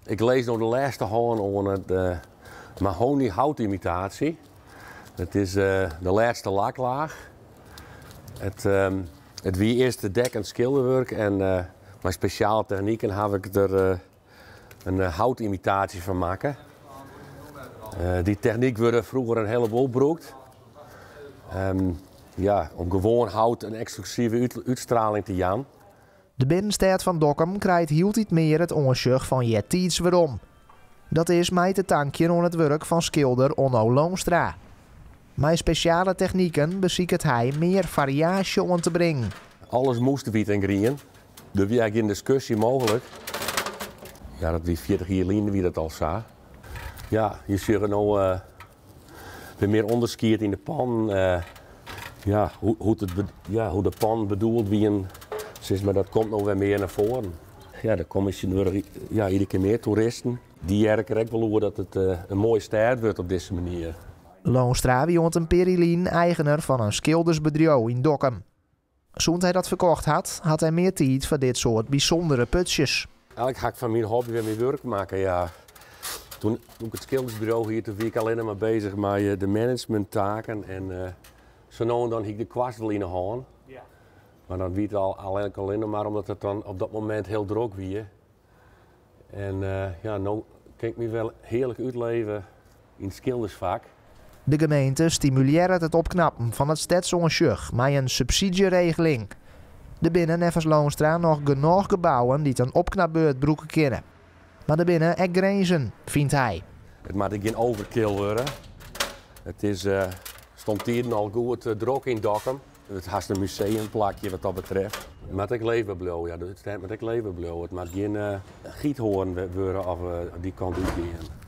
Ik lees nog de laatste hand over het mahogany houtimitatie. Het is de laatste laklaag. Het wie eerst de dek- en schilderwerk en met speciale technieken heb ik er een houtimitatie van maken. Die techniek werd vroeger een heleboel gebruikt. Om gewoon hout een exclusieve uitstraling te gaan. De binnenstad van Dokkum krijgt hield meer het onzucht van Jettiets weerom. Dat is met te tankje aan het werk van schilder Onno Loonstra. Met speciale technieken beziekt hij meer variatie om te brengen. Alles moest wit en groen. Er was eigenlijk geen discussie mogelijk. Ja, dat wie 40 jaar geleden wie dat al zag. Ja, je ziet er nou weer meer onderscheid in de pan. Hoe de pan bedoeld wie maar dat komt nog weer meer naar voren. Ja, er komen iedere keer meer toeristen. Die herken ik wel hoe dat het een mooie stad wordt op deze manier. Loonstra wiont een Perilien, eigenaar van een schildersbedrijf in Dokkum. Toen hij dat verkocht had, had hij meer tijd voor dit soort bijzondere putjes. Eigenlijk ga ik van mijn hobby weer mijn werk maken. Ja. Toen ik het schildersbureau hier, toen was ik alleen maar bezig met de managementtaken. En zo nou en dan had ik de kwast wel in de hand. Ja. Maar dan wiet het alleen maar omdat het dan op dat moment heel druk was. En nou kan ik me wel heerlijk uitleven in het schildersvak. De gemeente stimuleert het opknappen van het stadsongejucht met een subsidieregeling. Er binnen nevens Loonstra nog genoeg gebouwen die een opknapbeurt broeken kunnen. Maar er binnen ook grenzen, vindt hij. Het moet geen overkill worden. Het is, stond hier al goed druk in Dokkum. Het has een museumplakje wat dat betreft. Met ik leven blauw, ja, het staat met ik leven blauw. Het moet geen giethoorn worden of die kant uitgaan.